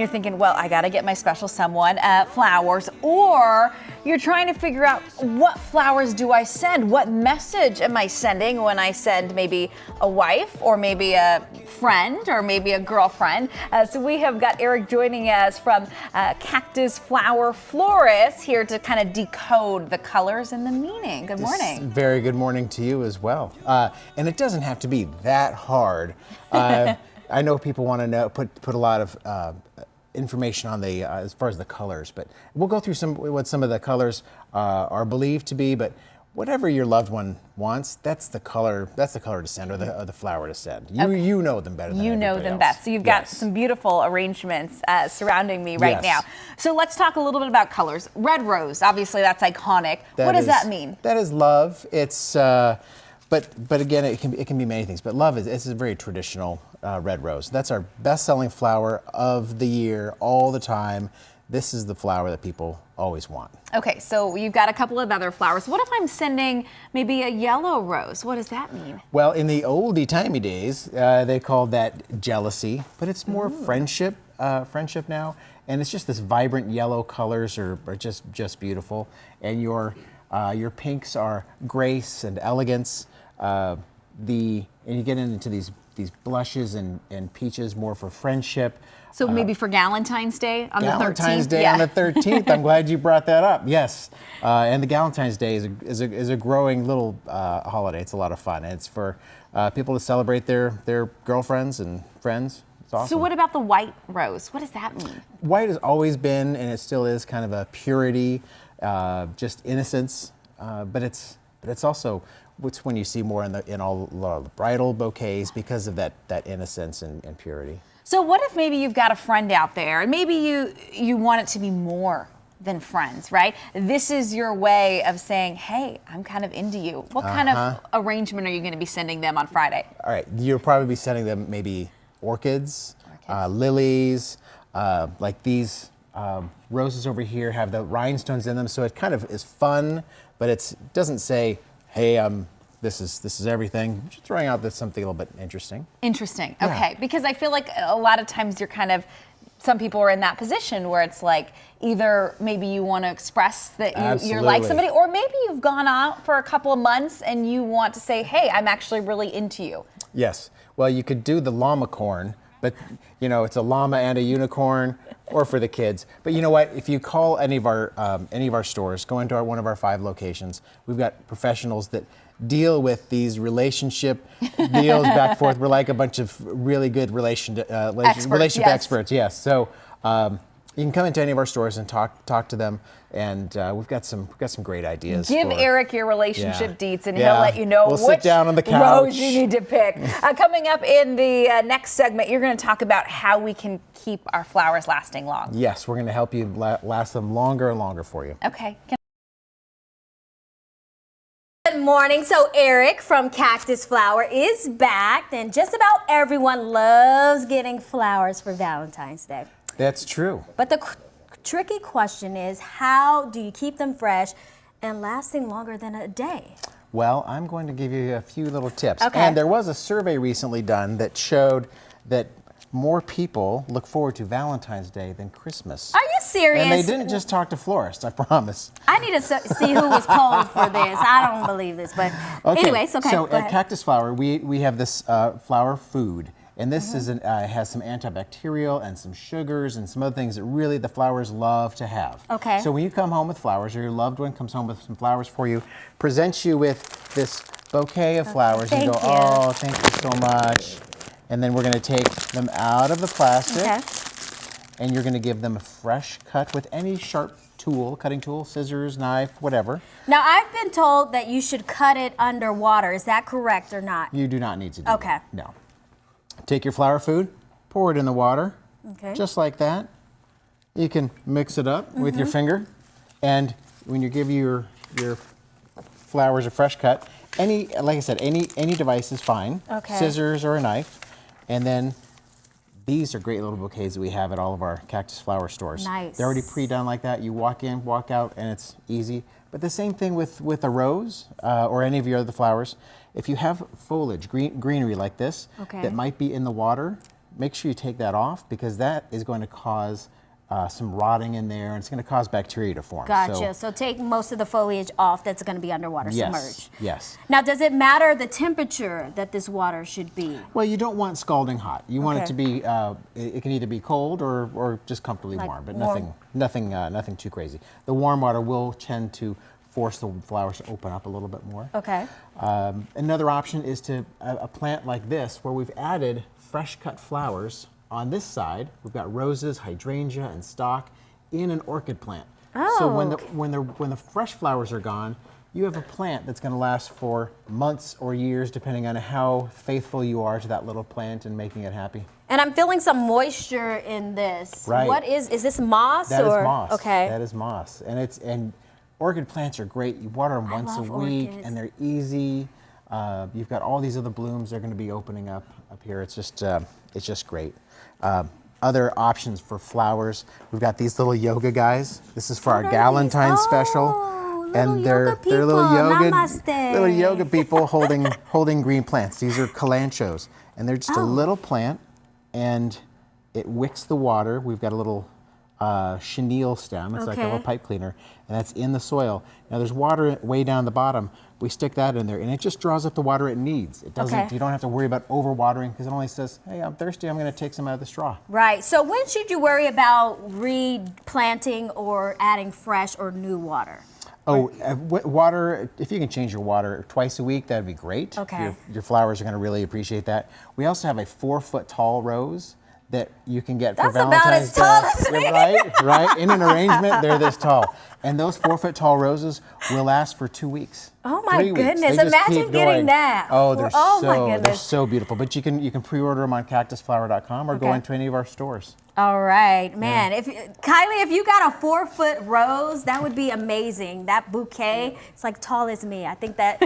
You're thinking, well, I got to get my special someone flowers, or you're trying to figure out what flowers do I send? What message am I sending when I send maybe a wife or maybe a friend or maybe a girlfriend? So we have got Eric joining us from Cactus Flower Florists here to kind of decode the colors and the meaning. Good morning. Very good morning to you as well. And it doesn't have to be that hard. I know people want to know, put a lot of information on the as far as the colors, but we'll go through what some of the colors are believed to be. But whatever your loved one wants, that's the color to send, or the flower to send. You know them better than you know them else. best. So you've got some beautiful arrangements surrounding me right now. So let's talk a little bit about colors. Red rose, obviously that's iconic. What does that mean? That is love. It's but again, it can be many things. But love is a very traditional red rose. That's our best-selling flower of the year, all the time. This is the flower that people always want. Okay, so you've got a couple of other flowers. What if I'm sending maybe a yellow rose? What does that mean? Well, in the oldie-timey days, they called that jealousy, but it's more friendship now. And it's just this vibrant yellow colors are just beautiful. And your pinks are grace and elegance. And you get into these blushes and peaches more for friendship. So maybe for Valentine's Day on the 13th? Valentine's Day on the 13th. I'm glad you brought that up. Yes. And the Valentine's Day is a growing little holiday. It's a lot of fun. And it's for people to celebrate their girlfriends and friends. It's awesome. So what about the white rose? What does that mean? White has always been, and it still is, kind of a purity, just innocence. But it's also what's when you see more in a lot of the bridal bouquets because of that innocence and purity. So what if maybe you've got a friend out there and maybe you want it to be more than friends, right? This is your way of saying, hey, I'm kind of into you. What kind of arrangement are you going to be sending them on Friday? All right, you'll probably be sending them maybe orchids. Lilies, like these roses over here have the rhinestones in them, so it kind of is fun, but it doesn't say, hey, this is everything. Just throwing out something a little bit interesting. Interesting. Okay, because I feel like a lot of times some people are in that position where it's like either maybe you want to express that you're like somebody, or maybe you've gone out for a couple of months and you want to say, hey, I'm actually really into you. Yes. Well, you could do the llama corn, but it's a llama and a unicorn, or for the kids. But you know what? If you call any of our stores, go into one of our 5 locations, we've got professionals that deal with these relationship deals back and forth. We're like a bunch of really good relationship experts. Yes. So you can come into any of our stores and talk to them, and we've got some great ideas. Give Eric your relationship deets, and he'll let you know we'll which sit down on the couch. Rose you need to pick. Coming up in the next segment, you're going to talk about how we can keep our flowers lasting long. Yes, we're going to help you last them longer and longer for you. Okay. Good morning. So Eric from Cactus Flower is back, and just about everyone loves getting flowers for Valentine's Day. That's true. But the tricky question is, how do you keep them fresh and lasting longer than a day? Well, I'm going to give you a few little tips. Okay. And there was a survey recently done that showed that more people look forward to Valentine's Day than Christmas. Are you serious? And they didn't just talk to florists, I promise. I need to see who was polled for this. I don't believe this, but anyways, okay. So at Cactus Flower, we have this flower food. And this has some antibacterial and some sugars and some other things that really the flowers love to have. Okay. So when you come home with flowers, or your loved one comes home with some flowers for you, presents you with this bouquet of flowers, and you go, oh, thank you so much. And then we're going to take them out of the plastic, and you're going to give them a fresh cut with any sharp tool, cutting tool, scissors, knife, whatever. Now, I've been told that you should cut it underwater. Is that correct or not? You do not need to do that. No. Take your flower food, pour it in the water, just like that. You can mix it up with your finger, and when you give your flowers a fresh cut, like I said, any device is fine. Scissors or a knife. And then these are great little bouquets that we have at all of our Cactus Flower stores. Nice. They're already pre-done like that. You walk in, walk out, and it's easy. But the same thing with a rose or any of your other flowers. If you have foliage, greenery like this, that might be in the water, make sure you take that off because that is going to cause some rotting in there, and it's going to cause bacteria to form. Gotcha. So take most of the foliage off that's going to be underwater, Yes, submerged. yes. Now, does it matter the temperature that this water should be? Well, you don't want scalding hot. You want it Okay. to be, it can either be cold or just comfortably Like warm, but warm. nothing too crazy. The warm water will tend to force the flowers to open up a little bit more. Okay. Another option is to a plant like this where we've added fresh cut flowers. On this side, we've got roses, hydrangea, and stock in an orchid plant. So when the fresh flowers are gone, you have a plant that's going to last for months or years, depending on how faithful you are to that little plant and making it happy. And I'm feeling some moisture in this. Right. What is this moss That is or? moss. Okay. That is moss, and orchid plants are great. You water them once a love week, orchids. and they're easy. You've got all these other blooms they're going to be opening up here. It's just great. Other options for flowers, we've got these little yoga guys. This is for our Valentine special, and they're little yoga people holding green plants. These are calanchos, and they're just a little plant, and it wicks the water. We've got a little chenille stem. It's like a little pipe cleaner, and that's in the soil. Now there's water way down the bottom. We stick that in there, and it just draws up the water it needs. It doesn't. You don't have to worry about overwatering because it only says, "Hey, I'm thirsty. I'm going to take some out of the straw." Right. So when should you worry about replanting or adding fresh or new water? Oh, water, if you can change your water twice a week, that'd be great. Okay. Your flowers are going to really appreciate that. We also have a 4-foot tall rose that you can get for That's about Valentine's as tall Day. as me. Right. In an arrangement, they're this tall. And those 4-foot tall roses will last for 2 weeks. Oh my 3 weeks. goodness. They just Imagine keep getting going. that. Oh, My they're goodness. so beautiful. But you can pre-order them on cactusflower.com or go into any of our stores. All right, man. Kylie, if you got a 4-foot rose, that would be amazing. That bouquet, it's like tall as me. I think that